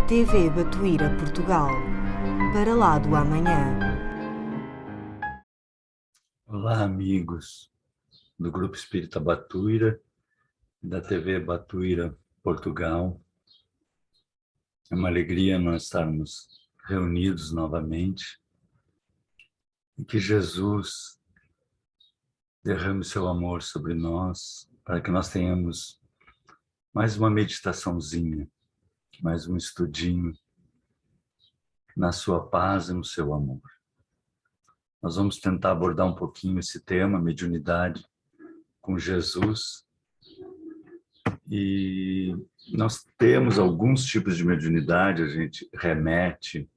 TV Batuíra Portugal, para lá do amanhã. Olá, amigos do Grupo Espírita Batuíra, da TV Batuíra Portugal. É uma alegria nós estarmos reunidos novamente e que Jesus derrame seu amor sobre nós, para que nós tenhamos mais uma meditaçãozinha, mais um estudinho na sua paz e no seu amor. Nós vamos tentar abordar um pouquinho esse tema, mediunidade, com Jesus. E nós temos alguns tipos de mediunidade, a gente remete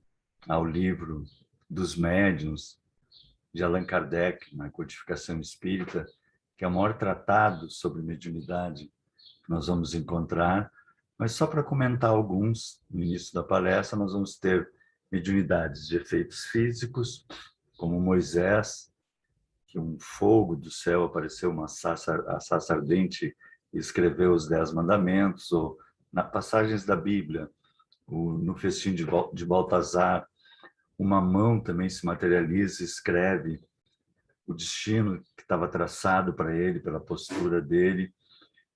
ao livro dos médiuns de Allan Kardec, na Codificação Espírita, que é o maior tratado sobre mediunidade que nós vamos encontrar, mas só para comentar alguns, no início da palestra, nós vamos ter mediunidades de efeitos físicos, como Moisés, que um fogo do céu apareceu, a sarça ardente, e escreveu os 10 mandamentos, ou nas passagens da Bíblia, no festim de Baltazar, uma mão também se materializa e escreve o destino que estava traçado para ele, pela postura dele.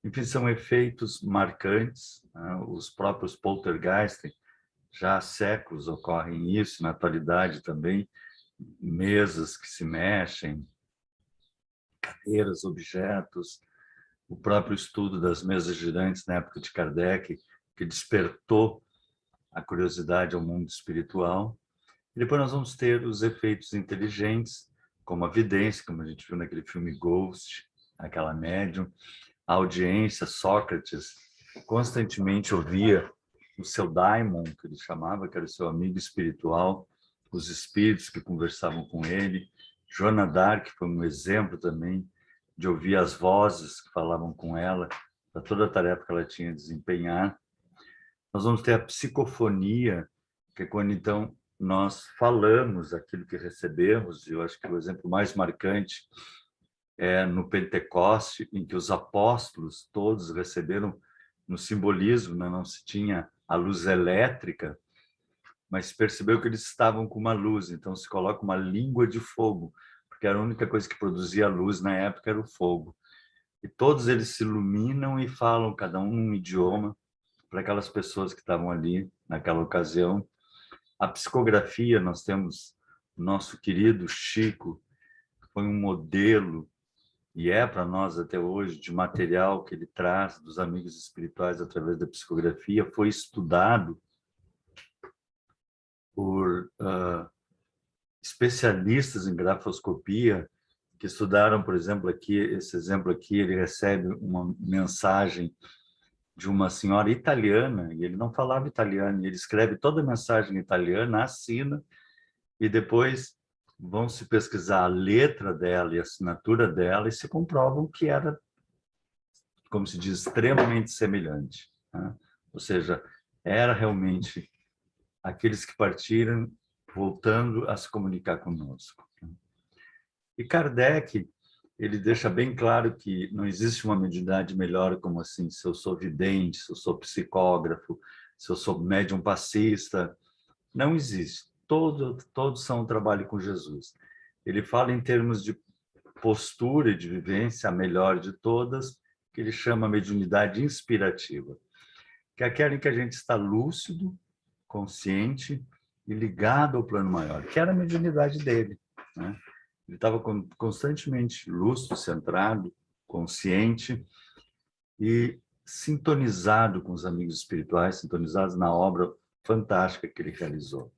Enfim, são efeitos marcantes, né? Os próprios poltergeist, já há séculos ocorrem isso, na atualidade também, mesas que se mexem, cadeiras, objetos, o próprio estudo das mesas girantes na época de Kardec, que despertou a curiosidade ao mundo espiritual. E depois nós vamos ter os efeitos inteligentes, como a vidência, como a gente viu naquele filme Ghost, aquela médium, a audiência. Sócrates constantemente ouvia o seu daimon, que ele chamava, que era o seu amigo espiritual, os espíritos que conversavam com ele. Joana d'Arc foi um exemplo também de ouvir as vozes que falavam com ela, para toda a tarefa que ela tinha a desempenhar. Nós vamos ter a psicofonia, que é quando, então, nós falamos aquilo que recebemos. Eu acho que o exemplo mais marcante é no Pentecoste, em que os apóstolos todos receberam no simbolismo, né? Não se tinha a luz elétrica, mas percebeu que eles estavam com uma luz, então se coloca uma língua de fogo, porque era a única coisa que produzia luz na época era o fogo. E todos eles se iluminam e falam, cada um num idioma, para aquelas pessoas que estavam ali naquela ocasião. A psicografia, nós temos o nosso querido Chico, que foi um modelo, e é para nós até hoje, de material que ele traz dos amigos espirituais através da psicografia. Foi estudado por especialistas em grafoscopia, que estudaram, por exemplo, aqui, esse exemplo aqui, ele recebe uma mensagem de uma senhora italiana, e ele não falava italiano, e ele escreve toda a mensagem em italiano, assina, e depois vão se pesquisar a letra dela e a assinatura dela, e se comprovam que era, como se diz, extremamente semelhante, né? Ou seja, era realmente aqueles que partiram voltando a se comunicar conosco. E Kardec, ele deixa bem claro que não existe uma mediunidade melhor, como assim, se eu sou vidente, se eu sou psicógrafo, se eu sou médium passista. Não existe. Todos são um trabalho com Jesus. Ele fala em termos de postura e de vivência, a melhor de todas, que ele chama mediunidade inspirativa, que é aquela em que a gente está lúcido, consciente e ligado ao plano maior, que era a mediunidade dele, né? Ele estava constantemente lúcido, centrado, consciente e sintonizado com os amigos espirituais, sintonizados na obra fantástica que ele realizou.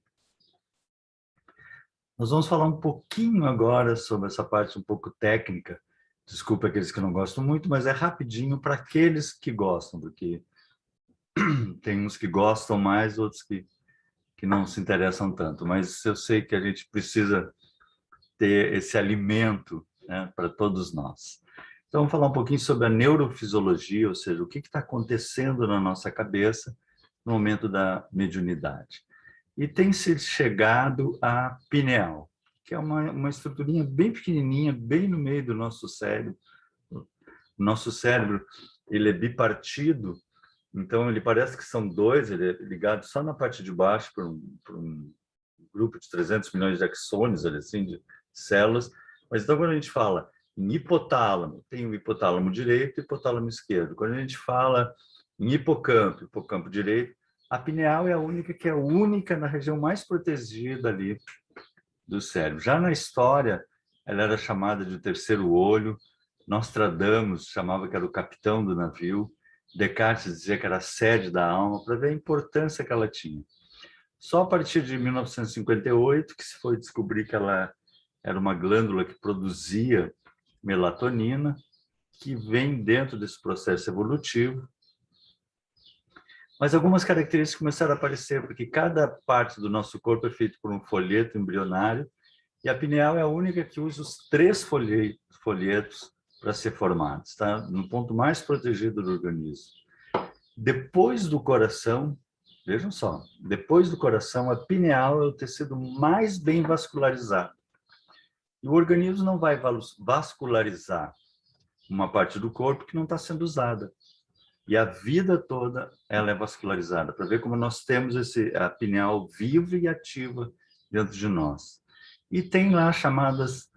Nós vamos falar um pouquinho agora sobre essa parte um pouco técnica. Desculpa aqueles que não gostam muito, mas é rapidinho para aqueles que gostam, porque tem uns que gostam mais, outros que não se interessam tanto. Mas eu sei que a gente precisa ter esse alimento, né, para todos nós. Então, vamos falar um pouquinho sobre a neurofisiologia, ou seja, o que está acontecendo na nossa cabeça no momento da mediunidade. E tem se chegado à pineal, que é uma estruturinha bem pequenininha, bem no meio do nosso cérebro. O nosso cérebro, ele é bipartido, Então, ele parece que são dois, ele é ligado só na parte de baixo por um grupo de 300 milhões de axônios, assim, de células. Mas então, quando a gente fala em hipotálamo, tem o hipotálamo direito e o hipotálamo esquerdo. Quando a gente fala em hipocampo, hipocampo direito, a pineal é a única que é única na região mais protegida ali do cérebro. Já na história, ela era chamada de terceiro olho, Nostradamus chamava que era o capitão do navio, Descartes dizia que era a sede da alma, para ver a importância que ela tinha. Só a partir de 1958 que se foi descobrir que ela era uma glândula que produzia melatonina, que vem dentro desse processo evolutivo. Mas algumas características começaram a aparecer, porque cada parte do nosso corpo é feito por um folheto embrionário, e a pineal é a única que usa os 3 folhetos para ser formada, está no ponto mais protegido do organismo. Depois do coração, vejam só, depois do coração, a pineal é o tecido mais bem vascularizado. E o organismo não vai vascularizar uma parte do corpo que não está sendo usada. E a vida toda ela é vascularizada, para ver como nós temos a pineal viva e ativa dentro de nós. E tem lá chamadas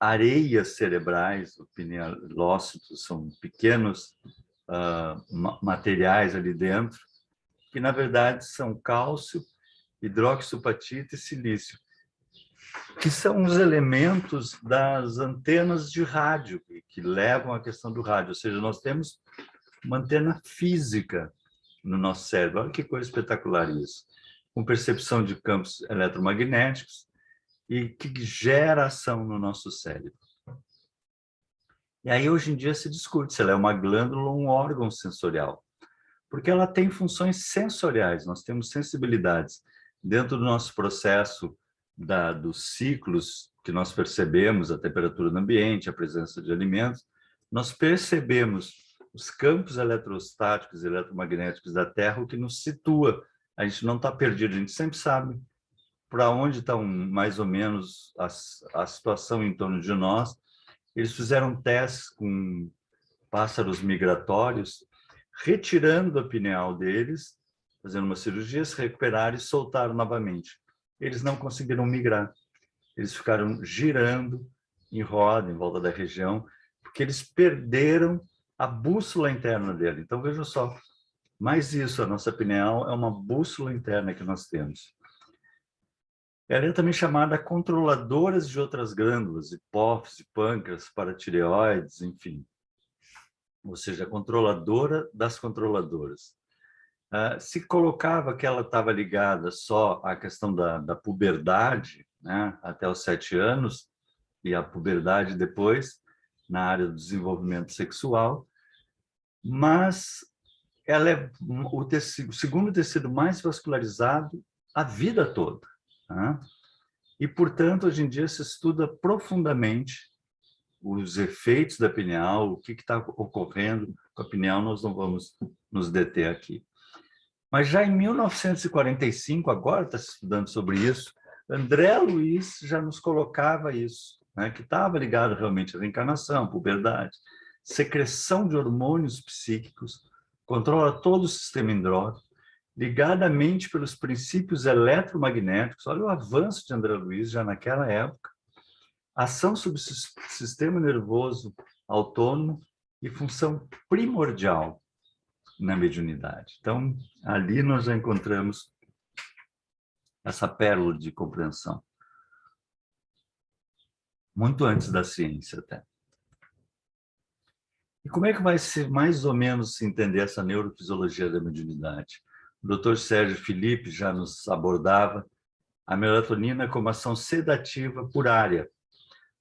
areias cerebrais, o pinealócitos, são pequenos materiais ali dentro, que na verdade são cálcio, hidroxiapatita e silício, que são os elementos das antenas de rádio, que levam à questão do rádio. Ou seja, nós temos uma antena física no nosso cérebro. Olha que coisa espetacular isso. Com percepção de campos eletromagnéticos e que gera ação no nosso cérebro. E aí, hoje em dia, se discute se ela é uma glândula ou um órgão sensorial, porque ela tem funções sensoriais, nós temos sensibilidades. Dentro do nosso processo dos ciclos que nós percebemos, a temperatura do ambiente, a presença de alimentos, nós percebemos os campos eletrostáticos e eletromagnéticos da Terra, o que nos situa. A gente não está perdido, a gente sempre sabe para onde está mais ou menos a situação em torno de nós. Eles fizeram testes com pássaros migratórios, retirando a pineal deles, fazendo uma cirurgia, se recuperaram e soltaram novamente. Eles não conseguiram migrar. Eles ficaram girando em roda, em volta da região, porque eles perderam a bússola interna dele. Então, vejam só, mais isso, a nossa pineal é uma bússola interna que nós temos. Ela é também chamada controladoras de outras glândulas, hipófise, pâncreas, paratireoides, enfim. Ou seja, controladora das controladoras. Se colocava que ela estava ligada só à questão da puberdade, né, até os 7 anos, e a puberdade depois, na área do desenvolvimento sexual, mas ela é o segundo tecido mais vascularizado a vida toda. Tá? E, portanto, hoje em dia se estuda profundamente os efeitos da pineal, o que está ocorrendo com a pineal, nós não vamos nos deter aqui. Mas já em 1945, agora está se estudando sobre isso, André Luiz já nos colocava isso, né, que estava ligado realmente à reencarnação, puberdade, secreção de hormônios psíquicos, controla todo o sistema endócrino, ligadamente pelos princípios eletromagnéticos. Olha o avanço de André Luiz já naquela época, ação sobre o sistema nervoso autônomo e função primordial na mediunidade. Então, ali nós já encontramos essa pérola de compreensão. Muito antes da ciência até. E como é que vai ser mais ou menos se entender essa neurofisiologia da mediunidade? O Dr. Sérgio Felipe já nos abordava a melatonina como ação sedativa por área,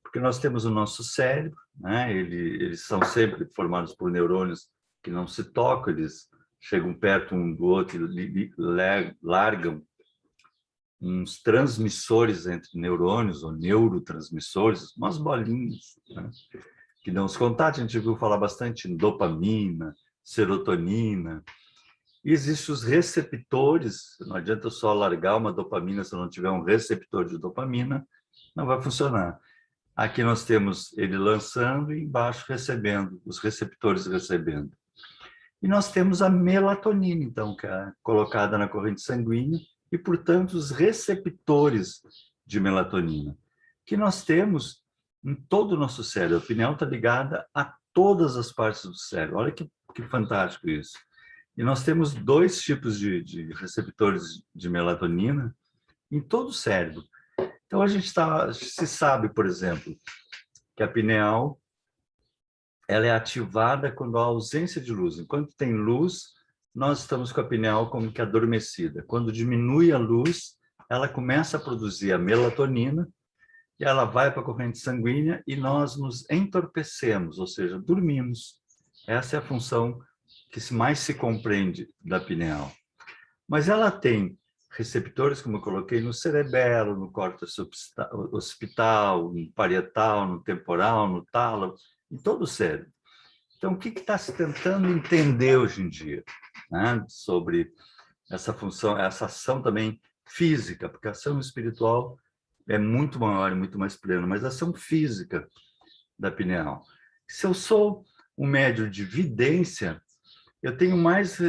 porque nós temos o nosso cérebro, né? Eles são sempre formados por neurônios que não se tocam, eles chegam perto um do outro e largam uns transmissores entre neurônios, ou neurotransmissores, umas bolinhas, né, que dão os contatos. A gente viu falar bastante em dopamina, serotonina. E existem os receptores, não adianta só largar uma dopamina se não tiver um receptor de dopamina, não vai funcionar. Aqui nós temos ele lançando e embaixo recebendo, os receptores recebendo. E nós temos a melatonina, então, que é colocada na corrente sanguínea, e, portanto, os receptores de melatonina, que nós temos em todo o nosso cérebro. A pineal está ligada a todas as partes do cérebro. Olha que fantástico isso. E nós temos dois tipos de receptores de melatonina em todo o cérebro. Então, a gente se sabe, por exemplo, que a pineal ela é ativada quando há ausência de luz. Enquanto tem luz, nós estamos com a pineal como que adormecida. Quando diminui a luz, ela começa a produzir a melatonina, e ela vai para a corrente sanguínea e nós nos entorpecemos, ou seja, dormimos. Essa é a função que mais se compreende da pineal. Mas ela tem receptores, como eu coloquei, no cerebelo, no córtex occipital, no parietal, no temporal, no tálamo, em todo o cérebro. Então, o que está se tentando entender hoje em dia, né, sobre essa função, essa ação também física, porque a ação espiritual é muito maior e muito mais plena, mas a ação física da pineal. Se eu sou um médium de vidência, eu tenho mais,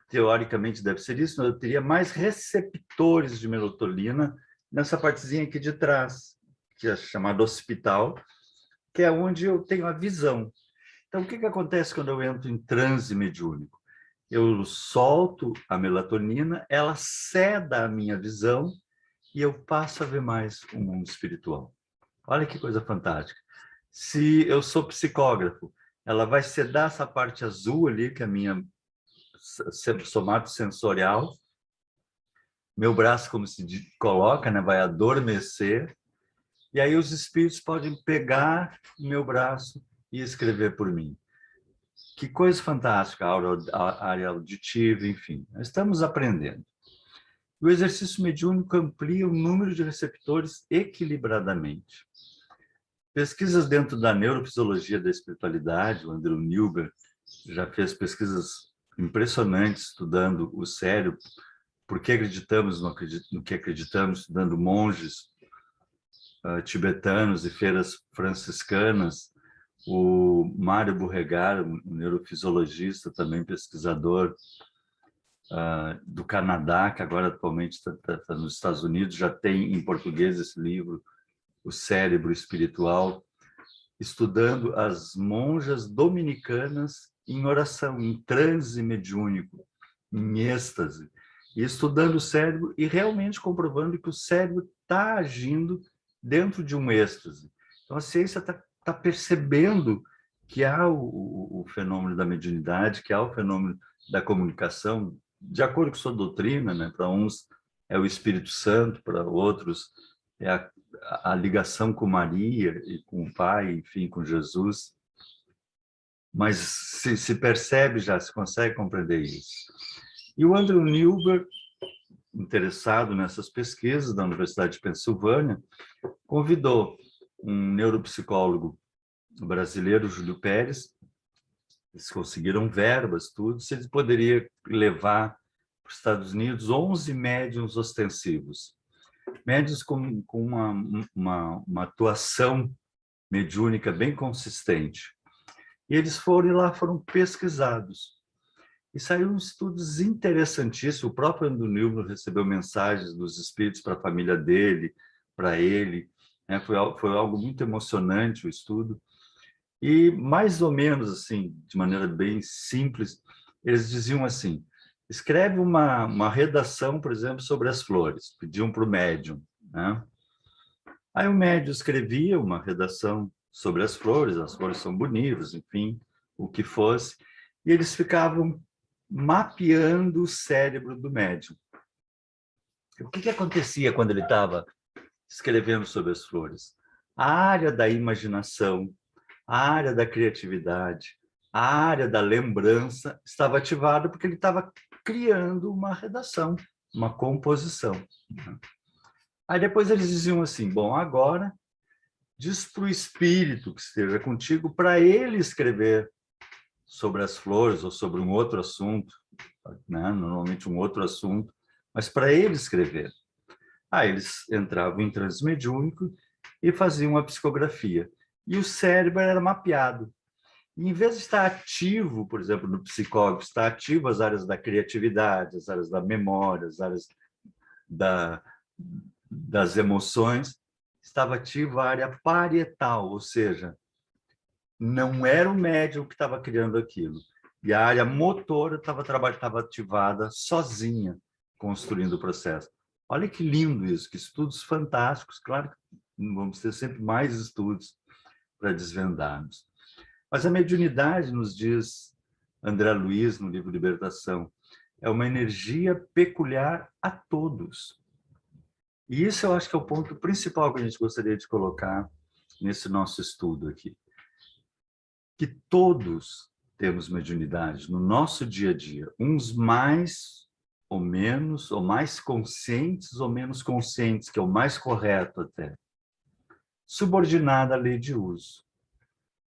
teoricamente deve ser isso, eu teria mais receptores de melatonina nessa partezinha aqui de trás, que é chamada occipital, que é onde eu tenho a visão. Então, o que acontece quando eu entro em transe mediúnico? Eu solto a melatonina, ela ceda a minha visão e eu passo a ver mais o mundo espiritual. Olha que coisa fantástica. Se eu sou psicógrafo, ela vai sedar essa parte azul ali, que é a minha somatosensorial. Meu braço, como se coloca, né, vai adormecer. E aí os espíritos podem pegar meu braço e escrever por mim. Que coisa fantástica, a área auditiva, enfim. Nós estamos aprendendo. O exercício mediúnico amplia o número de receptores equilibradamente. Pesquisas dentro da neurofisiologia da espiritualidade, o Andrew Newber já fez pesquisas impressionantes estudando o cérebro, por que acreditamos no que acreditamos, estudando monges tibetanos e feiras franciscanas, o Mário Burregar, um neurofisiologista, também pesquisador do Canadá, que agora atualmente está nos Estados Unidos, já tem em português esse livro, O Cérebro Espiritual, estudando as monjas dominicanas em oração, em transe mediúnico, em êxtase, e estudando o cérebro e realmente comprovando que o cérebro está agindo dentro de um êxtase. Então, a ciência está percebendo que há o fenômeno da mediunidade, que há o fenômeno da comunicação, de acordo com sua doutrina, né? Para uns é o Espírito Santo, para outros é a ligação com Maria e com o Pai, enfim, com Jesus. Mas se percebe já, se consegue compreender isso. E o Andrew Newber, interessado nessas pesquisas da Universidade de Pensilvânia, convidou um neuropsicólogo brasileiro, Júlio Pérez. Eles conseguiram verbas, tudo, se ele poderia levar para os Estados Unidos 11 médiuns ostensivos. Médiuns com uma atuação mediúnica bem consistente. E eles foram pesquisados. E saíram estudos interessantíssimos. O próprio Andrew Newber recebeu mensagens dos espíritos para a família dele, para ele. Né? Foi algo muito emocionante o estudo. E, mais ou menos assim, de maneira bem simples, eles diziam assim, escreve uma redação, por exemplo, sobre as flores. Pediam para o médium. Né? Aí o médium escrevia uma redação sobre as flores são bonitas, enfim, o que fosse. E eles ficavam mapeando o cérebro do médium. O que acontecia quando ele estava escrevendo sobre as flores? A área da imaginação, a área da criatividade, a área da lembrança estava ativada porque ele estava criando uma redação, uma composição. Aí depois eles diziam assim, bom, agora diz para o espírito que esteja contigo para ele escrever sobre as flores ou sobre um outro assunto, né? Normalmente um outro assunto, mas para ele escrever. Aí eles entravam em transe mediúnico e faziam uma psicografia. E o cérebro era mapeado. E, em vez de estar ativo, por exemplo, no psicólogo, está ativo as áreas da criatividade, as áreas da memória, as áreas da, das emoções, estava ativo a área parietal, ou seja, não era o médium que estava criando aquilo. E a área motora estava ativada sozinha, construindo o processo. Olha que lindo isso, que estudos fantásticos. Claro que vamos ter sempre mais estudos para desvendarmos. Mas a mediunidade, nos diz André Luiz, no livro Libertação, é uma energia peculiar a todos. E isso eu acho que é o ponto principal que a gente gostaria de colocar nesse nosso estudo aqui. Que todos temos mediunidade no nosso dia a dia, uns mais ou menos, ou mais conscientes ou menos conscientes, que é o mais correto até, subordinada à lei de uso.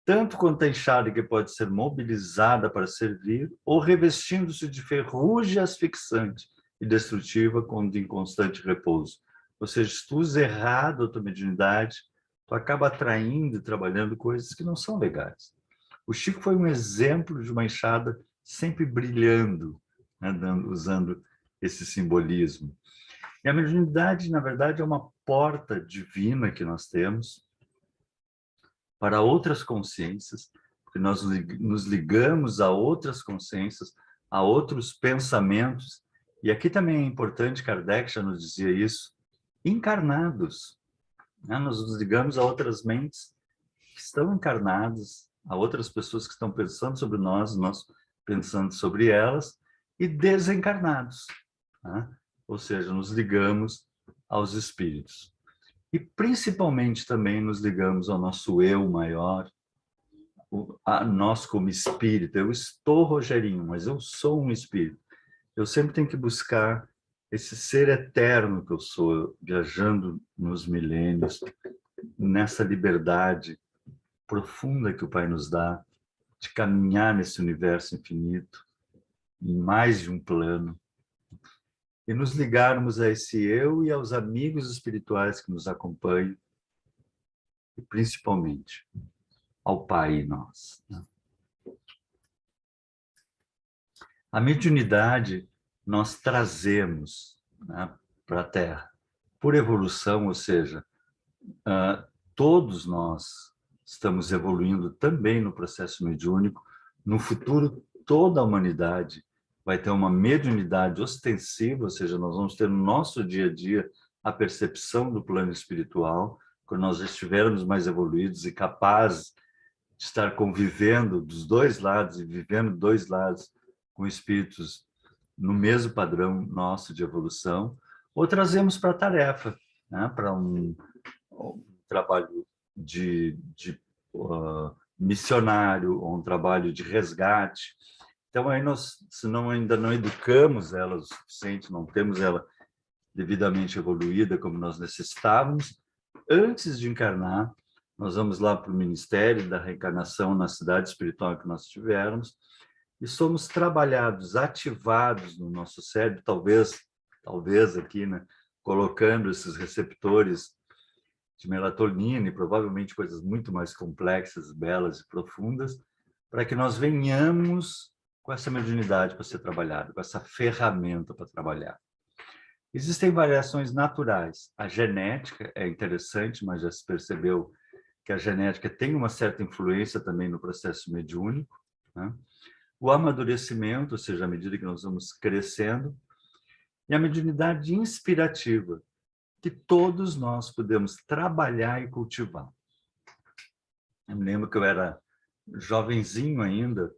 Tanto quanto a enxada que pode ser mobilizada para servir, ou revestindo-se de ferrugem asfixiante e destrutiva quando em constante repouso. Ou seja, se tu usa errado a tua mediunidade, tu acaba atraindo e trabalhando coisas que não são legais. O Chico foi um exemplo de uma enxada sempre brilhando, né, usando esse simbolismo. E a mediunidade, na verdade, é uma porta divina que nós temos para outras consciências, porque nós nos ligamos a outras consciências, a outros pensamentos. E aqui também é importante, Kardec já nos dizia isso, encarnados. Né? Nós nos ligamos a outras mentes que estão encarnadas, a outras pessoas que estão pensando sobre nós pensando sobre elas, e desencarnados. Né? Ou seja, nos ligamos aos espíritos. E principalmente também nos ligamos ao nosso eu maior, a nós como espírito. Eu estou Rogerinho, mas eu sou um espírito. Eu sempre tenho que buscar esse ser eterno que eu sou, viajando nos milênios, nessa liberdade profunda que o Pai nos dá, de caminhar nesse universo infinito, em mais de um plano, e nos ligarmos a esse eu e aos amigos espirituais que nos acompanham, e principalmente ao Pai em nós. A mediunidade nós trazemos, né, para a Terra, por evolução, ou seja, todos nós estamos evoluindo também no processo mediúnico. No futuro, toda a humanidade vai ter uma mediunidade ostensiva, ou seja, nós vamos ter no nosso dia a dia a percepção do plano espiritual, quando nós estivermos mais evoluídos e capazes de estar convivendo dos dois lados e vivendo dois lados com espíritos no mesmo padrão nosso de evolução, ou trazemos para a tarefa, né, para um trabalho de missionário, ou um trabalho de resgate. Então, aí nós, se não, ainda não educamos ela o suficiente, não temos ela devidamente evoluída como nós necessitávamos, antes de encarnar, nós vamos lá para o Ministério da Reencarnação na cidade espiritual que nós tivermos, e somos trabalhados, ativados no nosso cérebro, talvez aqui, né, colocando esses receptores de melatonina e provavelmente coisas muito mais complexas, belas e profundas, para que nós venhamos com essa mediunidade para ser trabalhada, com essa ferramenta para trabalhar. Existem variações naturais. A genética é interessante, mas já se percebeu que a genética tem uma certa influência também no processo mediúnico, né? O amadurecimento, ou seja, à medida que nós vamos crescendo, e a mediunidade inspirativa, que todos nós podemos trabalhar e cultivar. Eu me lembro que eu era jovenzinho ainda,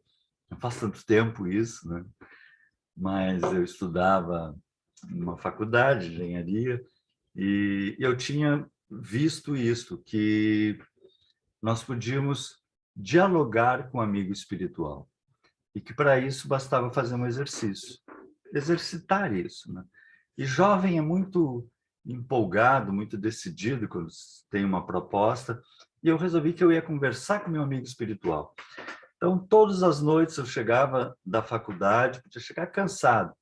não faz tanto tempo isso, né? Mas eu estudava numa faculdade de engenharia e eu tinha visto isso, que nós podíamos dialogar com um amigo espiritual e que para isso bastava fazer um exercício, exercitar isso, né? E jovem é muito empolgado, muito decidido quando tem uma proposta, e eu resolvi que eu ia conversar com meu amigo espiritual. Então, todas as noites eu chegava da faculdade, podia chegar cansado.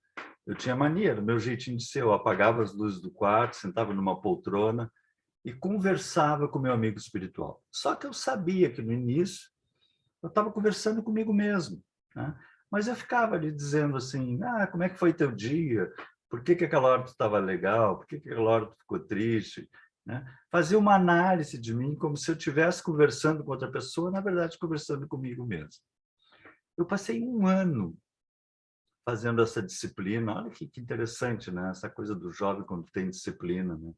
Eu tinha mania, era o meu jeitinho de ser, eu apagava as luzes do quarto, sentava numa poltrona e conversava com meu amigo espiritual. Só que eu sabia que no início eu estava conversando comigo mesmo, né? Mas eu ficava ali dizendo assim, como é que foi teu dia? Por que aquela hora tu estava legal? Por que aquela hora tu ficou triste? Né? Fazia uma análise de mim como se eu estivesse conversando com outra pessoa, na verdade, conversando comigo mesmo. Eu passei um ano fazendo essa disciplina. Olha que interessante, né? Essa coisa do jovem quando tem disciplina, né?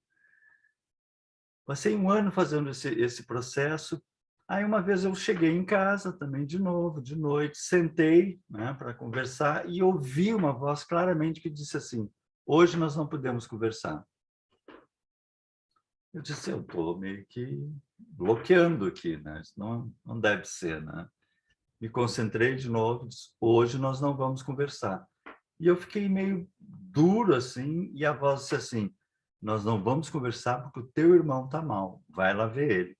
Passei um ano fazendo esse processo. Aí uma vez eu cheguei em casa também de novo, de noite, sentei, né, para conversar e ouvi uma voz claramente que disse assim: hoje nós não podemos conversar. Eu disse: eu estou meio que bloqueando aqui, né? Isso não deve ser, né? Me concentrei de novo, disse: hoje nós não vamos conversar. E eu fiquei meio duro assim, e a voz disse assim: nós não vamos conversar porque o teu irmão está mal, vai lá ver ele.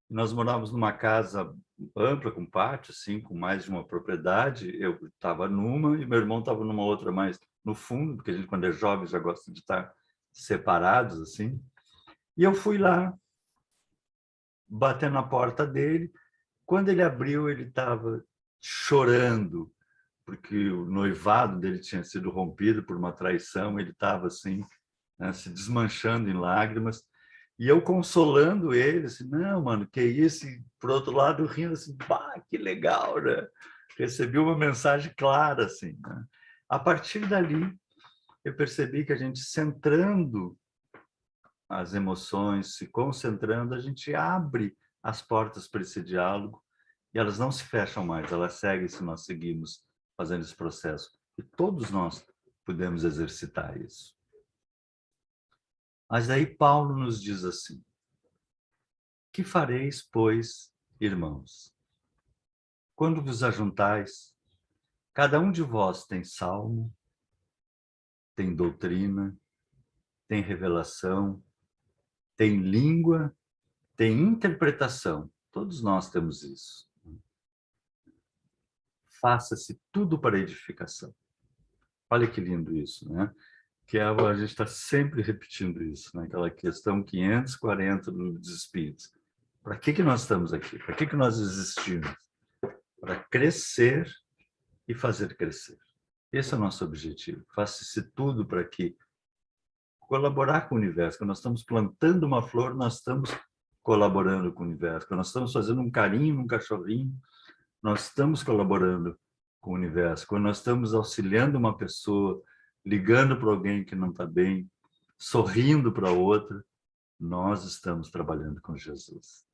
Nós morávamos numa casa ampla, com pátio, assim, com mais de uma propriedade. Eu estava numa e meu irmão estava numa outra mais no fundo, porque a gente, quando é jovem, já gosta de estar separados, assim. E eu fui lá, bater na porta dele. Quando ele abriu, ele estava chorando, porque o noivado dele tinha sido rompido por uma traição. Ele estava assim, né, se desmanchando em lágrimas. E eu consolando ele, assim, não, mano, que isso? E, por outro lado, rindo assim, bah, que legal, né? Recebi uma mensagem clara, assim, né? A partir dali, eu percebi que a gente centrando as emoções, se concentrando, a gente abre as portas para esse diálogo e elas não se fecham mais, elas seguem se nós seguimos fazendo esse processo. E todos nós podemos exercitar isso. Mas aí Paulo nos diz assim: que fareis, pois, irmãos? Quando vos ajuntais, cada um de vós tem salmo, tem doutrina, tem revelação, tem língua, tem interpretação. Todos nós temos isso. Faça-se tudo para edificação. Olha que lindo isso, né? Que a gente está sempre repetindo isso, né? Aquela questão 540 dos Espíritos. Para que nós estamos aqui? Para que nós existimos? Para crescer e fazer crescer. Esse é o nosso objetivo. Faça-se tudo para que colaborar com o universo. Quando nós estamos plantando uma flor, nós estamos colaborando com o universo. Quando nós estamos fazendo um carinho num cachorrinho, nós estamos colaborando com o universo. Quando nós estamos auxiliando uma pessoa, ligando para alguém que não está bem, sorrindo para outra, nós estamos trabalhando com Jesus.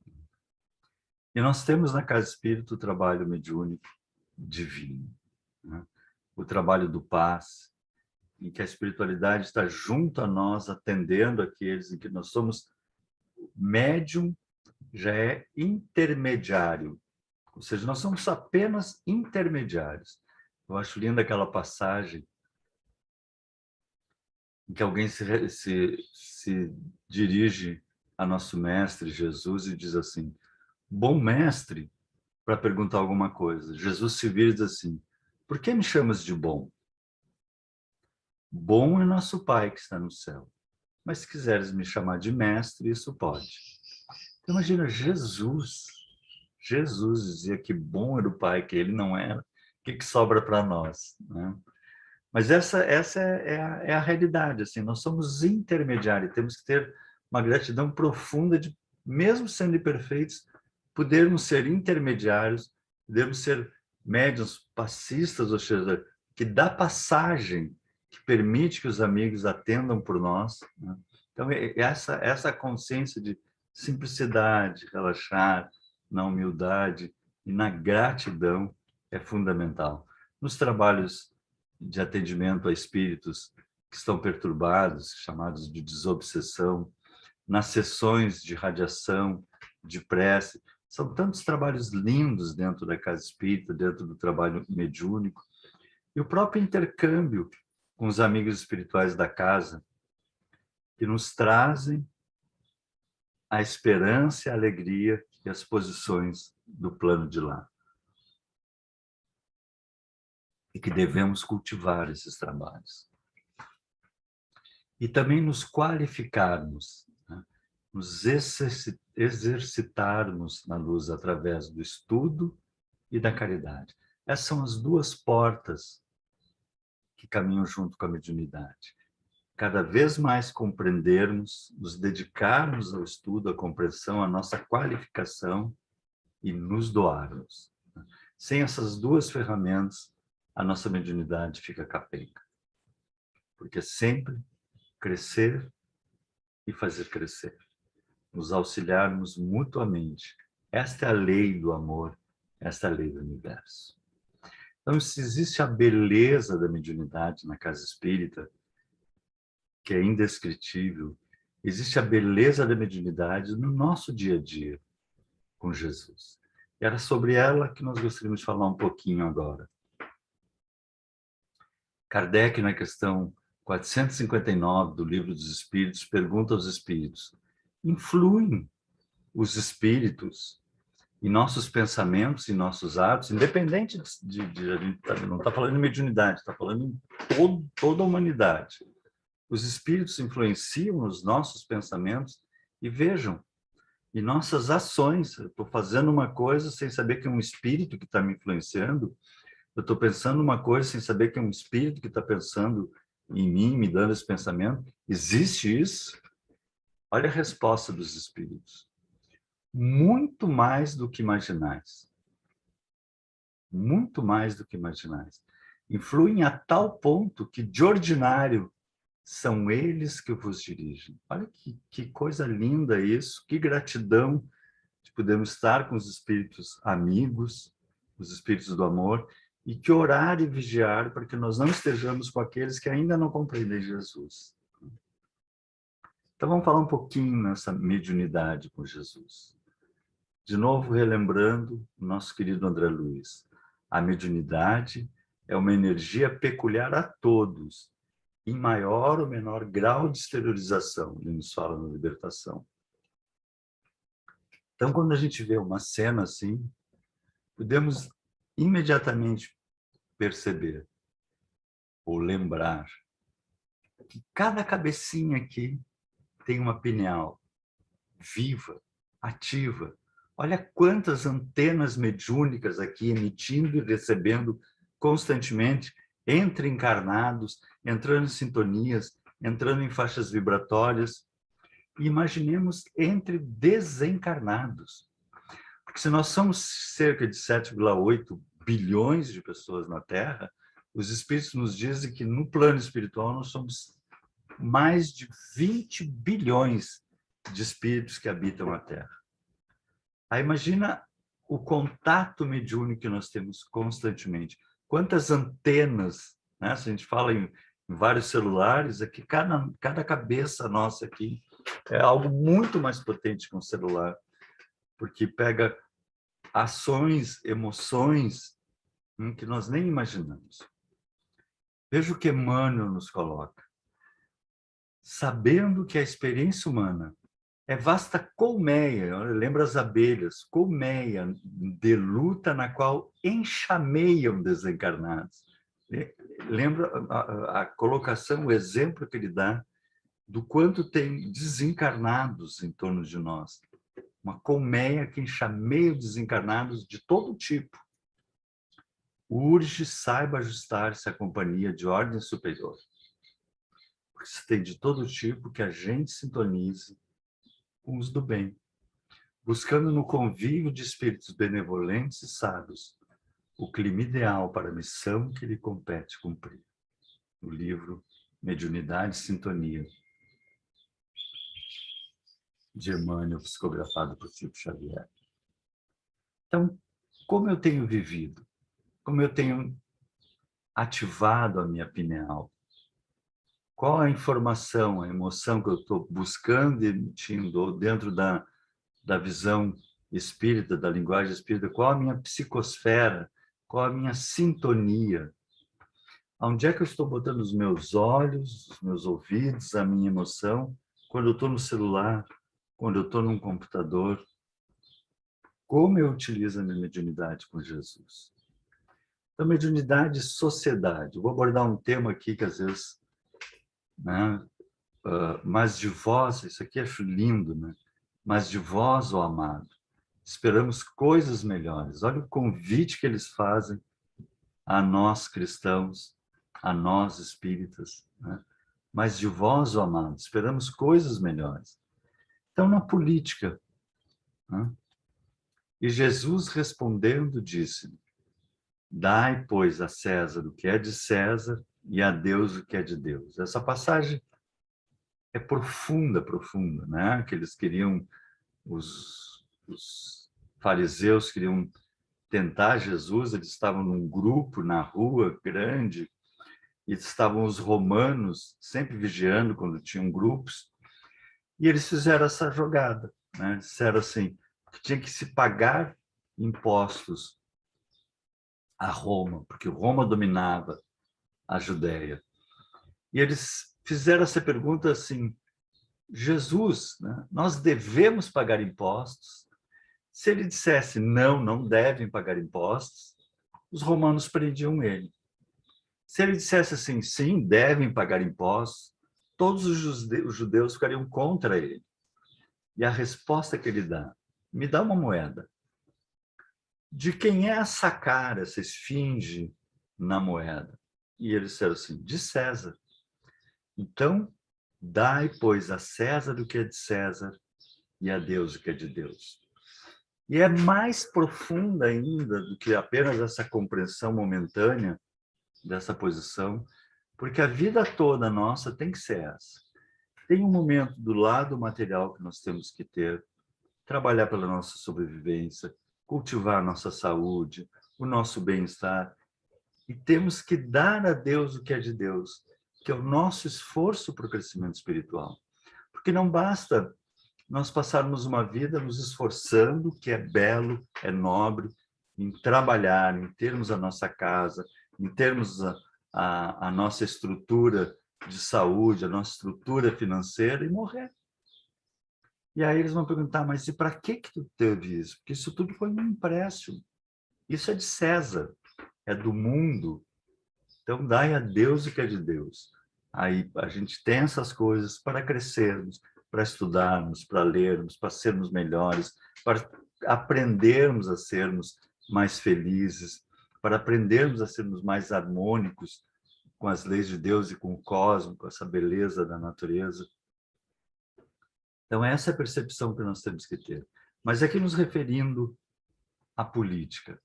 E nós temos na Casa Espírita o trabalho mediúnico divino, né? O trabalho do passe, em que a espiritualidade está junto a nós, atendendo aqueles em que nós somos médium, já é intermediário. Ou seja, nós somos apenas intermediários. Eu acho linda aquela passagem em que alguém se dirige a nosso mestre Jesus e diz assim: bom mestre, para perguntar alguma coisa. Jesus se vira e diz assim: por que me chamas de bom? Bom é nosso Pai que está no céu. Mas se quiseres me chamar de mestre, isso pode. Então, imagina, Jesus dizia que bom era o Pai, que ele não era. O que sobra para nós, né? Mas essa é a realidade. Assim, nós somos intermediários, temos que ter uma gratidão profunda de, mesmo sendo imperfeitos, podermos ser intermediários, podermos ser médiuns passistas, ou seja, que dá passagem, que permite que os amigos atendam por nós, né? Então, essa consciência de simplicidade, relaxar, na humildade e na gratidão é fundamental. Nos trabalhos de atendimento a espíritos que estão perturbados, chamados de desobsessão, nas sessões de radiação, de prece, são tantos trabalhos lindos dentro da Casa Espírita, dentro do trabalho mediúnico, e o próprio intercâmbio com os amigos espirituais da casa, que nos trazem a esperança, a alegria e as posições do plano de lá. E que devemos cultivar esses trabalhos. E também nos qualificarmos, né? nos exercitarmos na luz através do estudo e da caridade. Essas são as duas portas que caminham junto com a mediunidade. Cada vez mais compreendermos, nos dedicarmos ao estudo, à compreensão, à nossa qualificação e nos doarmos. Sem essas duas ferramentas, a nossa mediunidade fica capenga. Porque é sempre crescer e fazer crescer. Nos auxiliarmos mutuamente. Esta é a lei do amor, esta é a lei do universo. Então, se existe a beleza da mediunidade na casa espírita, que é indescritível, existe a beleza da mediunidade no nosso dia a dia com Jesus. E era sobre ela que nós gostaríamos de falar um pouquinho agora. Kardec, na questão 459 do Livro dos Espíritos, pergunta aos espíritos: influem os espíritos em nossos pensamentos e nossos atos, independente de a gente não está falando em mediunidade, está falando em toda a humanidade. Os espíritos influenciam os nossos pensamentos e vejam, e nossas ações. Eu estou fazendo uma coisa sem saber que é um espírito que está me influenciando. Eu estou pensando uma coisa sem saber que é um espírito que está pensando em mim, me dando esse pensamento. Existe isso? Olha a resposta dos espíritos. Muito mais do que imaginais. Muito mais do que imaginais. Influem a tal ponto que, de ordinário, são eles que vos dirigem. Olha que coisa linda isso, que gratidão de podermos estar com os espíritos amigos, os espíritos do amor, e que orar e vigiar para que nós não estejamos com aqueles que ainda não compreendem Jesus. Então vamos falar um pouquinho nessa mediunidade com Jesus. De novo, relembrando o nosso querido André Luiz. A mediunidade é uma energia peculiar a todos, em maior ou menor grau de exteriorização, ele nos fala na Libertação. Então, quando a gente vê uma cena assim, podemos imediatamente perceber ou lembrar que cada cabecinha aqui tem uma pineal viva, ativa. Olha quantas antenas mediúnicas aqui emitindo e recebendo constantemente, entre encarnados, entrando em sintonias, entrando em faixas vibratórias. E imaginemos entre desencarnados. Porque se nós somos cerca de 7,8 bilhões de pessoas na Terra, os espíritos nos dizem que no plano espiritual nós somos mais de 20 bilhões de espíritos que habitam a Terra. Aí imagina o contato mediúnico que nós temos constantemente. Quantas antenas, né? Se a gente fala em vários celulares, aqui cada cabeça nossa aqui é algo muito mais potente que um celular, porque pega ações, emoções que nós nem imaginamos. Veja o que Emmanuel nos coloca. Sabendo que a experiência humana é vasta colmeia, lembra as abelhas, colmeia de luta na qual enxameiam desencarnados. Lembra a colocação, o exemplo que ele dá do quanto tem desencarnados em torno de nós. Uma colmeia que enxameia desencarnados de todo tipo. Urge, saiba ajustar-se à companhia de ordem superior. Porque se tem de todo tipo que a gente sintonize com os do bem, buscando no convívio de espíritos benevolentes e sábios o clima ideal para a missão que lhe compete cumprir. O livro Mediunidade e Sintonia, de Emmanuel, psicografado por Chico Xavier. Então, como eu tenho vivido? Como eu tenho ativado a minha pineal? Qual a informação, a emoção que eu estou buscando e emitindo dentro da visão espírita, da linguagem espírita? Qual a minha psicosfera? Qual a minha sintonia? Onde é que eu estou botando os meus olhos, os meus ouvidos, a minha emoção, quando eu estou no celular, quando eu estou num computador? Como eu utilizo a minha mediunidade com Jesus? Então, mediunidade e sociedade. Eu vou abordar um tema aqui que às vezes, né, mas de vós, isso aqui acho lindo, né? Mas de vós, ó amado, esperamos coisas melhores. Olha o convite que eles fazem a nós cristãos, a nós espíritas, né? Mas de vós, ó amado, esperamos coisas melhores. Então, na política, né? E Jesus respondendo disse: dai, pois, a César o que é de César e a Deus o que é de Deus. Essa passagem é profunda, profunda, né? Que eles queriam, os fariseus queriam tentar Jesus, eles estavam num grupo na rua grande, e estavam os romanos sempre vigiando quando tinham grupos, e eles fizeram essa jogada, né? Disseram assim, que tinha que se pagar impostos a Roma, porque Roma dominava a Judéia. E eles fizeram essa pergunta assim: Jesus, né, nós devemos pagar impostos? Se ele dissesse não, não devem pagar impostos, os romanos prendiam ele. Se ele dissesse assim, sim, devem pagar impostos, todos os judeus ficariam contra ele. E a resposta que ele dá: me dá uma moeda. De quem é essa cara, essa esfinge na moeda? E eles disseram assim: de César. Então, dai, pois, a César o que é de César e a Deus o que é de Deus. E é mais profunda ainda do que apenas essa compreensão momentânea dessa posição, porque a vida toda nossa tem que ser essa. Tem um momento do lado material que nós temos que ter, trabalhar pela nossa sobrevivência, cultivar nossa saúde, o nosso bem-estar, e temos que dar a Deus o que é de Deus, que é o nosso esforço para o crescimento espiritual. Porque não basta nós passarmos uma vida nos esforçando, que é belo, é nobre, em trabalhar, em termos a nossa casa, em termos a nossa estrutura de saúde, a nossa estrutura financeira, e morrer. E aí eles vão perguntar, mas e para que tu teve isso? Porque isso tudo foi um empréstimo. Isso é de César, é do mundo. Então, dai a Deus o que é de Deus. Aí a gente tem essas coisas para crescermos, para estudarmos, para lermos, para sermos melhores, para aprendermos a sermos mais felizes, para aprendermos a sermos mais harmônicos com as leis de Deus e com o cosmos, com essa beleza da natureza. Então, essa é a percepção que nós temos que ter. Mas aqui nos referindo à política.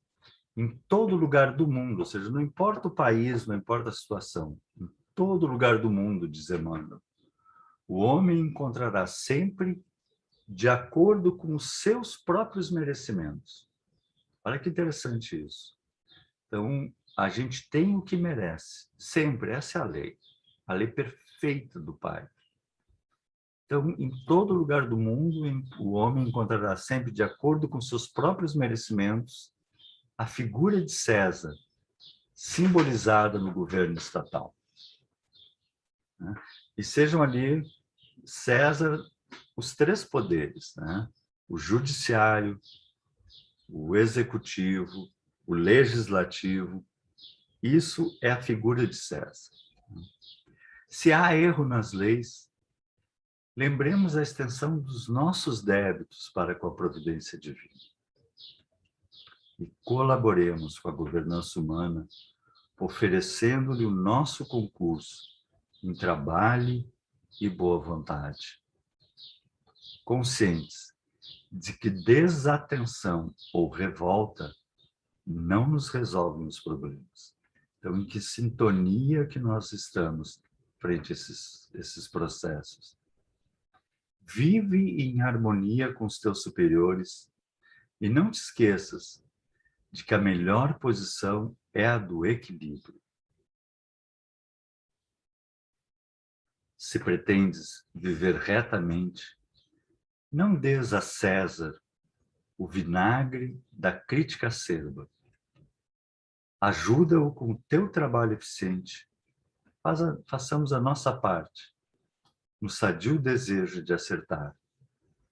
Em todo lugar do mundo, ou seja, não importa o país, não importa a situação, em todo lugar do mundo, diz Emmanuel, o homem encontrará sempre de acordo com os seus próprios merecimentos. Olha que interessante isso. Então, a gente tem o que merece, sempre, essa é a lei perfeita do Pai. Então, em todo lugar do mundo, o homem encontrará sempre de acordo com seus próprios merecimentos a figura de César, simbolizada no governo estatal. Né? E sejam ali César os três poderes, né? O judiciário, o executivo, o legislativo. Isso é a figura de César. Se há erro nas leis, lembremos a extensão dos nossos débitos para com a providência divina. E colaboremos com a governança humana, oferecendo-lhe o nosso concurso em trabalho e boa vontade. Conscientes de que desatenção ou revolta não nos resolvem os problemas. Então, em que sintonia que nós estamos frente a esses processos? Vive em harmonia com os teus superiores e não te esqueças de que a melhor posição é a do equilíbrio. Se pretendes viver retamente, não dês a César o vinagre da crítica acerba. Ajuda-o com o teu trabalho eficiente. Façamos a nossa parte, no sadio desejo de acertar,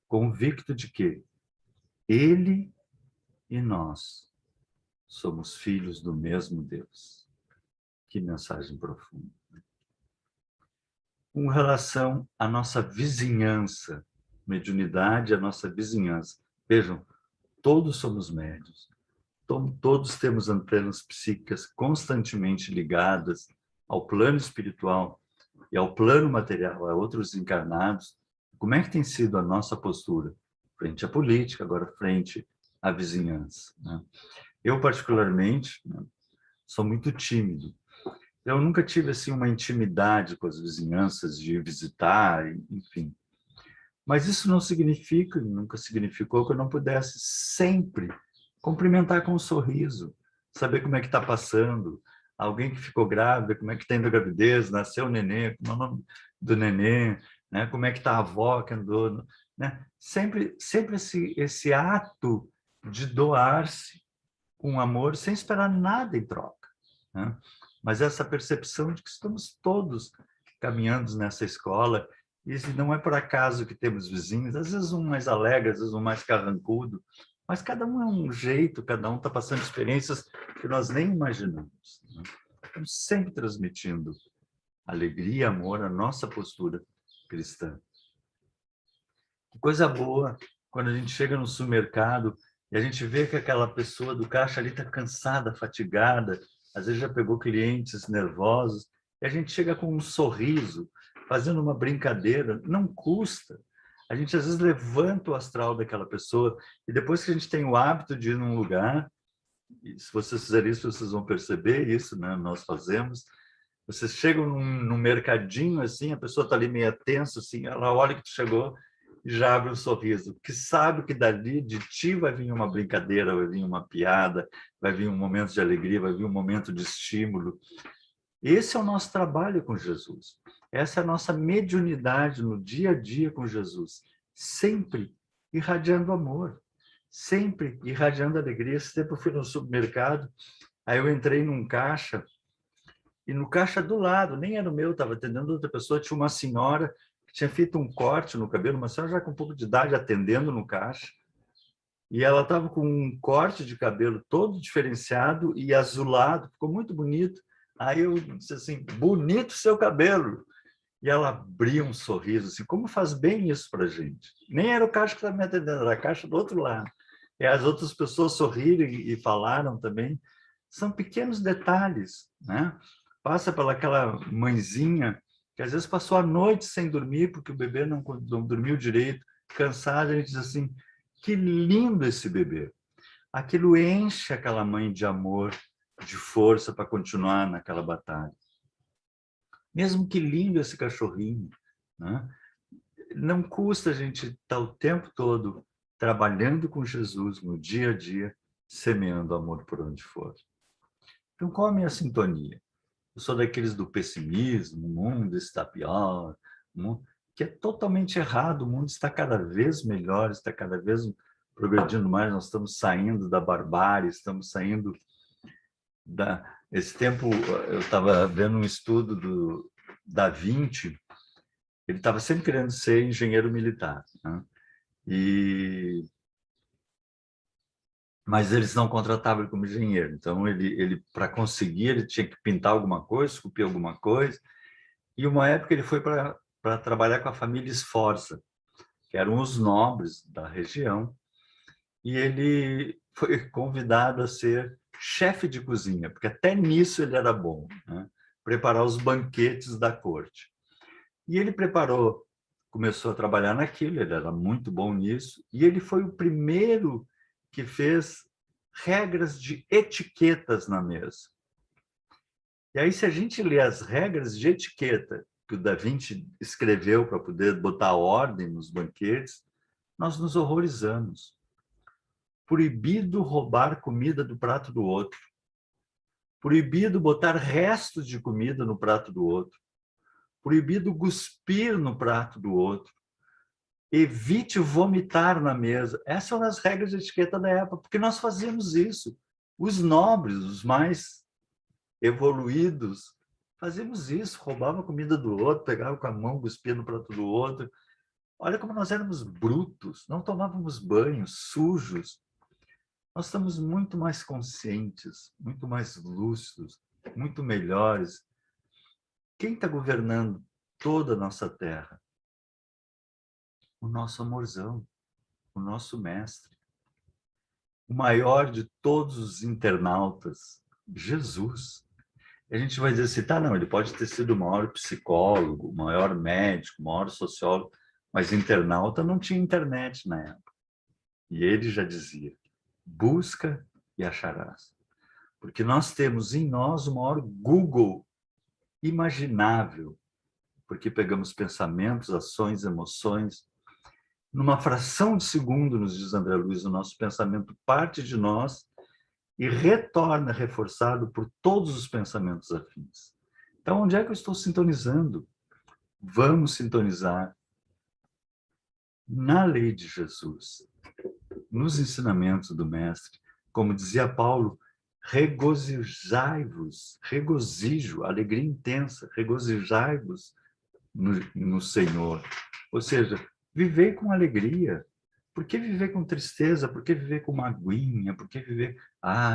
convicto de que ele e nós somos filhos do mesmo Deus. Que mensagem profunda. com relação à nossa vizinhança. Mediunidade é a nossa vizinhança. Vejam, todos somos médiuns. Todos temos antenas psíquicas constantemente ligadas ao plano espiritual e ao plano material, a outros encarnados. Como é que tem sido a nossa postura frente à política, agora frente à vizinhança, né? Eu, particularmente, né, sou muito tímido. Eu nunca tive assim uma intimidade com as vizinhanças de ir visitar, enfim. Mas isso não significa, nunca significou que eu não pudesse sempre cumprimentar com um sorriso, saber como é que está passando, alguém que ficou grávida, como é que está indo a gravidez, nasceu o nenê, como é o nome do nenê, né? Como é que está a avó que andou, né? Sempre esse ato de doar-se com amor, sem esperar nada em troca, né? Mas essa percepção de que estamos todos caminhando nessa escola, e não é por acaso que temos vizinhos, às vezes um mais alegre, às vezes um mais carrancudo, mas cada um é um jeito, cada um está passando experiências que nós nem imaginamos, né? Estamos sempre transmitindo alegria, amor, a nossa postura cristã. Que coisa boa quando a gente chega no supermercado e a gente vê que aquela pessoa do caixa ali está cansada, fatigada, às vezes já pegou clientes nervosos, e a gente chega com um sorriso, fazendo uma brincadeira, não custa. A gente às vezes levanta o astral daquela pessoa e depois que a gente tem o hábito de ir num lugar, e se vocês fizerem isso, vocês vão perceber isso, né? Nós fazemos. Vocês chegam num mercadinho assim, a pessoa está ali meio tensa, assim, ela olha que tu chegou e já abre um sorriso, que sabe que dali de ti vai vir uma brincadeira, vai vir uma piada, vai vir um momento de alegria, vai vir um momento de estímulo. Esse é o nosso trabalho com Jesus. Essa é a nossa mediunidade no dia a dia com Jesus. Sempre irradiando amor, sempre irradiando alegria. Esse tempo eu fui no supermercado, aí eu entrei num caixa, e no caixa do lado, nem era o meu, estava atendendo outra pessoa, tinha uma senhora que tinha feito um corte no cabelo, uma senhora já com um pouco de idade atendendo no caixa, e ela estava com um corte de cabelo todo diferenciado e azulado, ficou muito bonito. Aí eu disse assim, bonito seu cabelo. E ela abria um sorriso, assim, como faz bem isso para a gente. Nem era o caixa que estava me atendendo, era a caixa do outro lado. E as outras pessoas sorriram e falaram também. São pequenos detalhes, né? Passa pelaquela mãezinha que às vezes passou a noite sem dormir porque o bebê não dormiu direito, cansada, a gente diz assim, que lindo esse bebê. Aquilo enche aquela mãe de amor, de força para continuar naquela batalha. Mesmo que lindo esse cachorrinho, né? Não custa a gente estar o tempo todo trabalhando com Jesus no dia a dia, semeando amor por onde for. Então, qual a minha sintonia? Eu sou daqueles do pessimismo, o mundo está pior, que é totalmente errado, o mundo está cada vez melhor, está cada vez progredindo mais, nós estamos saindo da barbárie, estamos saindo da... Esse tempo, eu estava vendo um estudo do Da Vinci, ele estava sempre querendo ser engenheiro militar, né? Mas eles não contratavam ele como engenheiro. Então, ele para conseguir, ele tinha que pintar alguma coisa, esculpir alguma coisa. E uma época ele foi para trabalhar com a família Sforza, que eram os nobres da região, e ele foi convidado a ser chefe de cozinha, porque até nisso ele era bom, né? Preparar os banquetes da corte. E ele preparou, começou a trabalhar naquilo, ele era muito bom nisso, e ele foi o primeiro que fez regras de etiquetas na mesa. E aí, se a gente lê as regras de etiqueta que o Da Vinci escreveu para poder botar ordem nos banquetes, nós nos horrorizamos. Proibido roubar comida do prato do outro. Proibido botar restos de comida no prato do outro. Proibido cuspir no prato do outro. Evite vomitar na mesa. Essas são as regras de etiqueta da época, porque nós fazíamos isso. Os nobres, os mais evoluídos, fazíamos isso, roubava a comida do outro, pegava com a mão, cuspia no prato do outro. Olha como nós éramos brutos, não tomávamos banho, sujos. Nós estamos muito mais conscientes, muito mais lúcidos, muito melhores. Quem está governando toda a nossa terra? O nosso amorzão, o nosso mestre, o maior de todos os internautas, Jesus. A gente vai dizer assim, tá, não, ele pode ter sido o maior psicólogo, o maior médico, o maior sociólogo, mas internauta não tinha internet na época. E ele já dizia, busca e acharás. Porque nós temos em nós o maior Google imaginável, porque pegamos pensamentos, ações, emoções. Numa fração de segundo, nos diz André Luiz, o nosso pensamento parte de nós e retorna reforçado por todos os pensamentos afins. Então, onde é que eu estou sintonizando? Vamos sintonizar na lei de Jesus, nos ensinamentos do Mestre. Como dizia Paulo, regozijai-vos, regozijo, alegria intensa, regozijai-vos no Senhor. Ou seja, viver com alegria. Por que viver com tristeza? Por que viver com magoinha? Por que viver,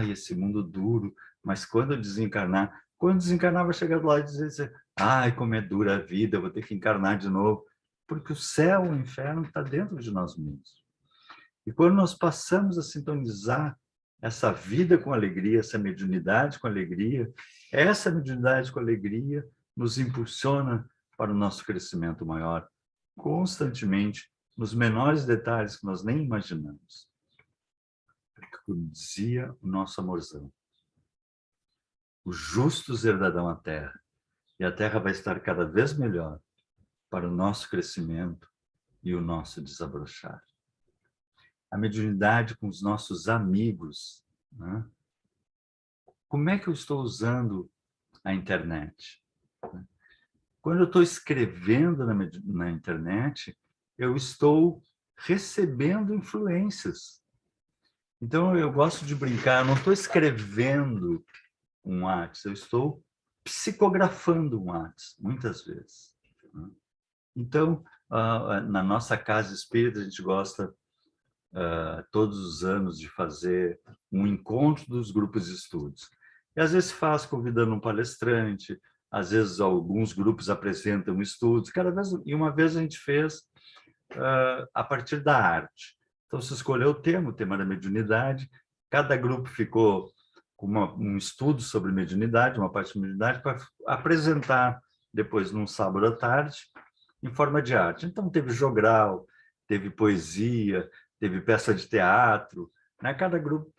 esse mundo duro? Mas quando eu desencarnar, vai chegar do lado e dizer assim, como é dura a vida, eu vou ter que encarnar de novo. Porque o céu, o inferno está dentro de nós mesmos. E quando nós passamos a sintonizar essa vida com alegria, essa mediunidade com alegria, essa mediunidade com alegria nos impulsiona para o nosso crescimento maior, constantemente, nos menores detalhes que nós nem imaginamos. Como dizia o nosso amorzão, os justos herdarão a terra, e a terra vai estar cada vez melhor para o nosso crescimento e o nosso desabrochar. A mediunidade com os nossos amigos, né? Como é que eu estou usando a internet? Quando eu estou escrevendo na internet, eu estou recebendo influências. Então, eu gosto de brincar, eu não estou escrevendo um WhatsApp, eu estou psicografando um WhatsApp, muitas vezes. Então, na nossa casa espírita, a gente gosta todos os anos de fazer um encontro dos grupos de estudos. E às vezes faz convidando um palestrante, às vezes alguns grupos apresentam estudos, e uma vez a gente fez a partir da arte. Então, se escolheu o tema da mediunidade, cada grupo ficou com um estudo sobre mediunidade, uma parte de mediunidade, para apresentar depois, num sábado à tarde, em forma de arte. Então, teve jogral, teve poesia, teve peça de teatro, né? Cada grupo.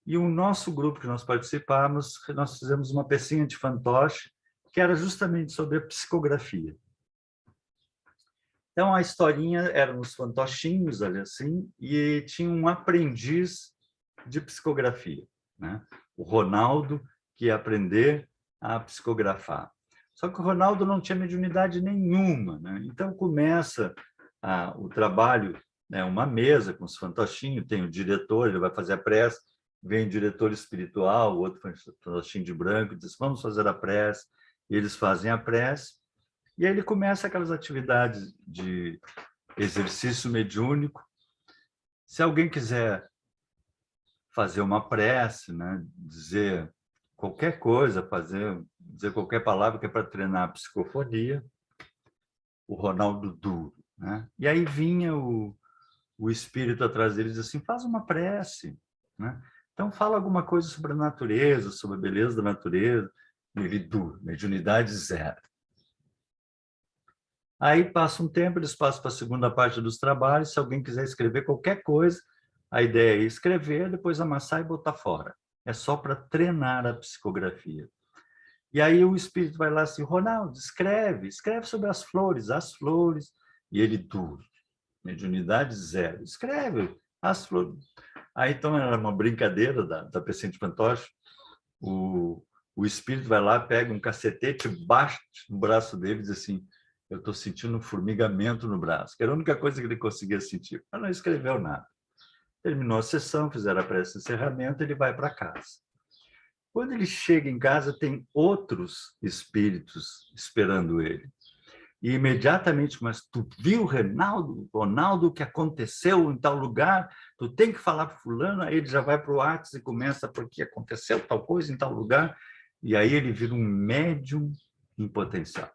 E o nosso grupo que nós participamos, nós fizemos uma pecinha de fantoche, que era justamente sobre a psicografia. Então, a historinha era nos fantochinhos, ali assim, e tinha um aprendiz de psicografia, né? O Ronaldo, que ia aprender a psicografar. Só que o Ronaldo não tinha mediunidade nenhuma, né? Então, começa o trabalho, né? Uma mesa com os fantochinhos, tem o diretor, ele vai fazer a prece, vem o diretor espiritual, o outro fantochinho de branco, diz, vamos fazer a prece, e eles fazem a prece, e aí ele começa aquelas atividades de exercício mediúnico. Se alguém quiser fazer uma prece, né, dizer qualquer coisa, dizer qualquer palavra que é para treinar a psicofonia, o Ronaldo duro, né? E aí vinha o espírito atrás dele e diz assim, faz uma prece, né? Então fala alguma coisa sobre a natureza, sobre a beleza da natureza, e ele duro, mediunidade zero. Aí passa um tempo, eles passam para a segunda parte dos trabalhos. Se alguém quiser escrever qualquer coisa, a ideia é escrever, depois amassar e botar fora. É só para treinar a psicografia. E aí o espírito vai lá assim, Ronaldo, escreve sobre as flores. E ele duro, mediunidade zero. Escreve as flores. Aí então era uma brincadeira da paciente fantoche. O espírito vai lá, pega um cacetete, bate no braço dele e diz assim, eu estou sentindo um formigamento no braço, que era a única coisa que ele conseguia sentir. Mas não escreveu nada. Terminou a sessão, fizeram a prece de encerramento, ele vai para casa. Quando ele chega em casa, tem outros espíritos esperando ele. E imediatamente, mas tu viu, Ronaldo, o que aconteceu em tal lugar? Tu tem que falar para fulano, aí ele já vai para o WhatsApp e começa, porque aconteceu tal coisa em tal lugar, e aí ele vira um médium em potencial.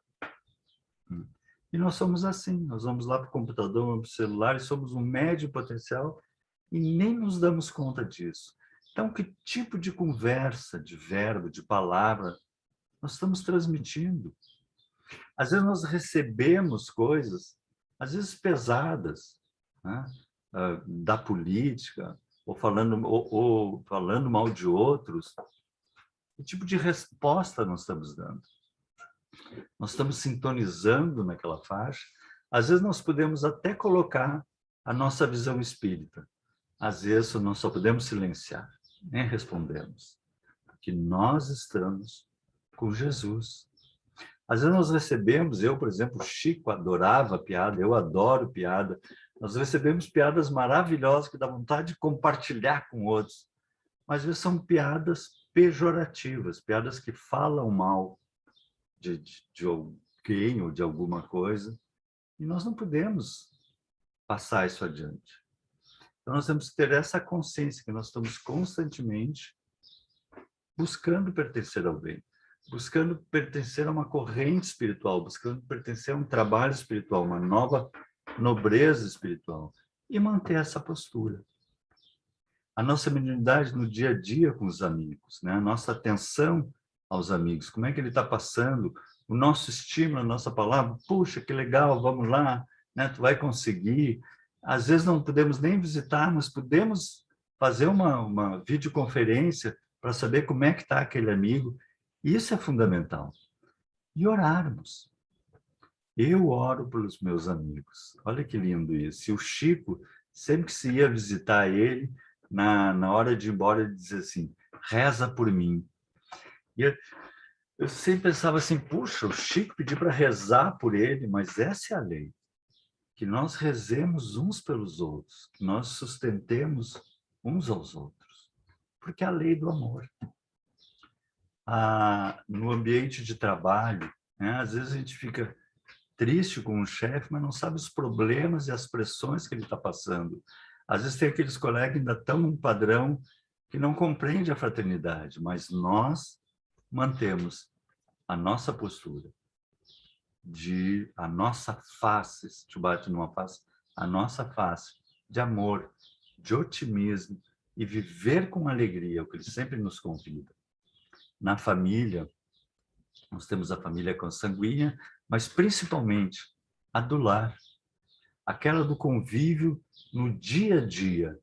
E nós somos assim, nós vamos lá para o computador, vamos para o celular e somos um médio potencial e nem nos damos conta disso. Então, que tipo de conversa, de verbo, de palavra nós estamos transmitindo? Às vezes nós recebemos coisas, às vezes pesadas, né? Da política, ou falando mal de outros. Que tipo de resposta nós estamos dando? Nós estamos sintonizando naquela faixa. Às vezes nós podemos até colocar a nossa visão espírita. Às vezes nós só podemos silenciar, nem respondemos. Porque nós estamos com Jesus. Às vezes nós recebemos, eu, por exemplo, o Chico adorava piada, eu adoro piada. Nós recebemos piadas maravilhosas que dá vontade de compartilhar com outros. Mas às vezes são piadas pejorativas, piadas que falam mal de alguém ou de alguma coisa. E nós não podemos passar isso adiante. Então nós temos que ter essa consciência que nós estamos constantemente buscando pertencer ao bem, buscando pertencer a uma corrente espiritual, buscando pertencer a um trabalho espiritual, uma nova nobreza espiritual, e manter essa postura. A nossa mediunidade no dia a dia com os amigos, né? A nossa atenção aos amigos, como é que ele está passando, o nosso estímulo, a nossa palavra, puxa, que legal, vamos lá, né? Tu vai conseguir. Às vezes não podemos nem visitar, mas podemos fazer uma videoconferência para saber como é que está aquele amigo. Isso é fundamental. E orarmos. Eu oro pelos meus amigos. Olha que lindo isso. E o Chico, sempre que se ia visitar ele, na hora de ir embora, ele dizia assim, reza por mim. E eu sempre pensava assim, puxa, o Chico pediu para rezar por ele, mas essa é a lei. Que nós rezemos uns pelos outros, que nós sustentemos uns aos outros. Porque é a lei do amor. No ambiente de trabalho, né, às vezes a gente fica triste com o chefe, mas não sabe os problemas e as pressões que ele está passando. Às vezes tem aqueles colegas que ainda estão num padrão que não compreende a fraternidade, mas nós mantemos a nossa postura, a nossa face, se tu bate numa face, a nossa face de amor, de otimismo e viver com alegria, o que ele sempre nos convida. Na família, nós temos a família consanguínea, mas principalmente a do lar, aquela do convívio no dia a dia.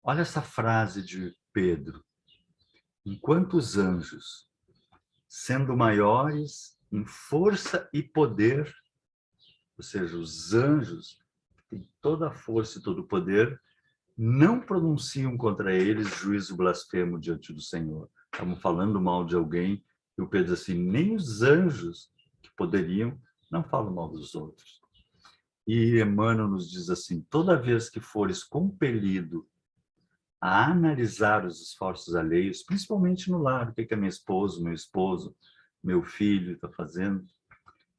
Olha essa frase de Pedro. Enquanto os anjos, sendo maiores em força e poder, ou seja, os anjos têm toda a força e todo o poder, não pronunciam contra eles juízo blasfemo diante do Senhor. Estamos falando mal de alguém, e o Pedro diz assim, nem os anjos que poderiam, não falam mal dos outros. E Emmanuel nos diz assim, toda vez que fores compelido a analisar os esforços alheios, principalmente no lar, o que é minha esposa, meu esposo, meu filho está fazendo,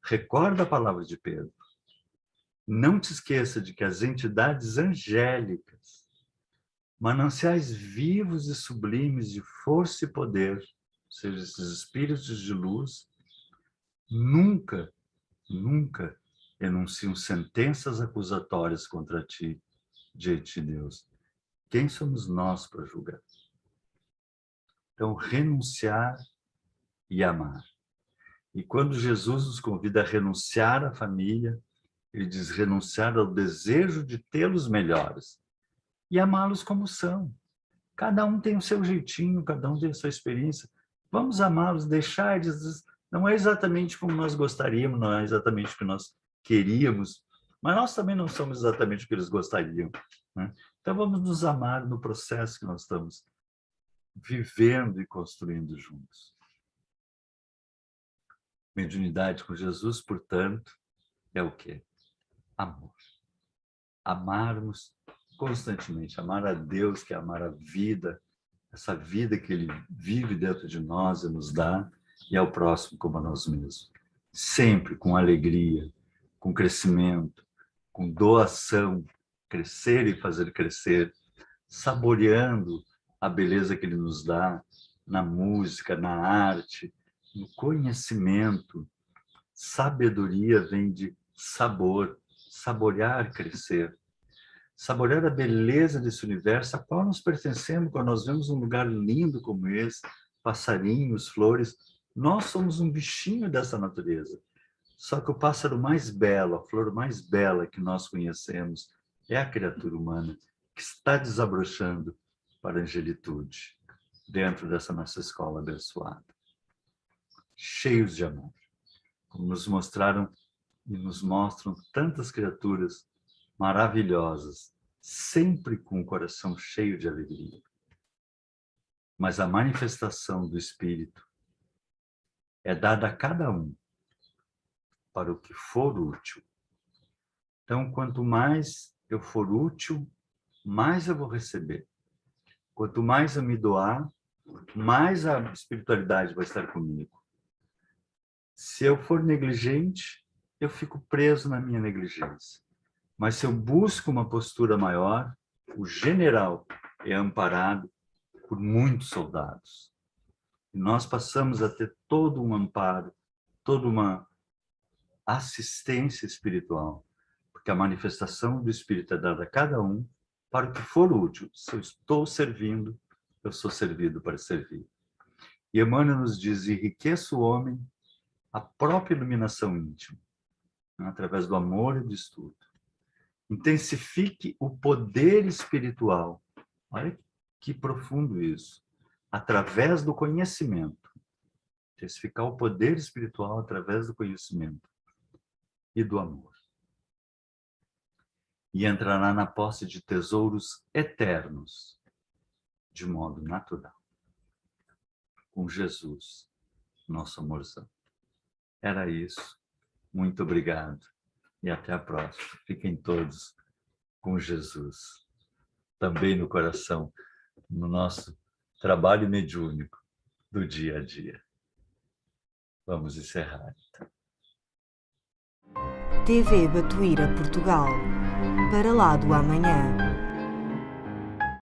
recorda a palavra de Pedro. Não te esqueça de que as entidades angélicas, mananciais vivos e sublimes de força e poder, ou seja, esses espíritos de luz, nunca enunciam sentenças acusatórias contra ti diante de Deus. Quem somos nós para julgar? Então, renunciar e amar. E quando Jesus nos convida a renunciar à família, ele diz renunciar ao desejo de tê-los melhores e amá-los como são. Cada um tem o seu jeitinho, cada um tem a sua experiência. Vamos amá-los, deixar eles... Não é exatamente como nós gostaríamos, não é exatamente o que nós queríamos, mas nós também não somos exatamente o que eles gostariam, né? Então vamos nos amar no processo que nós estamos vivendo e construindo juntos. Mediunidade com Jesus, portanto, é o quê? Amor. Amarmos constantemente, amar a Deus, que é amar a vida, essa vida que Ele vive dentro de nós e nos dá, e ao próximo como a nós mesmos. Sempre com alegria, com crescimento, com doação, crescer e fazer crescer, saboreando a beleza que Ele nos dá na música, na arte, no conhecimento, Sabedoria vem de sabor, saborear, crescer. Saborear a beleza desse universo a qual nós pertencemos. Quando nós vemos um lugar lindo como esse, passarinhos, flores, nós somos um bichinho dessa natureza. Só que o pássaro mais belo, a flor mais bela que nós conhecemos é a criatura humana que está desabrochando para a angelitude dentro dessa nossa escola abençoada. Cheios de amor, como nos mostraram e nos mostram tantas criaturas maravilhosas, sempre com o coração cheio de alegria. Mas a manifestação do Espírito é dada a cada um para o que for útil. Então, quanto mais eu for útil, mais eu vou receber. Quanto mais eu me doar, mais a espiritualidade vai estar comigo. Se eu for negligente, eu fico preso na minha negligência. Mas se eu busco uma postura maior, o general é amparado por muitos soldados. E nós passamos a ter todo um amparo, toda uma assistência espiritual, porque a manifestação do Espírito é dada a cada um para o que for útil. Se eu estou servindo, eu sou servido para servir. E Emmanuel nos diz: enriqueça o homem a própria iluminação íntima, através do amor e do estudo. Intensifique o poder espiritual. Olha que profundo isso. Através do conhecimento. Intensificar o poder espiritual através do conhecimento e do amor. E entrará na posse de tesouros eternos, de modo natural. Com Jesus, nosso amorzão. Era isso. Muito obrigado. E até a próxima. Fiquem todos com Jesus. Também no coração, no nosso trabalho mediúnico do dia a dia. Vamos encerrar. TV Batuíra Portugal. Para lá do amanhã.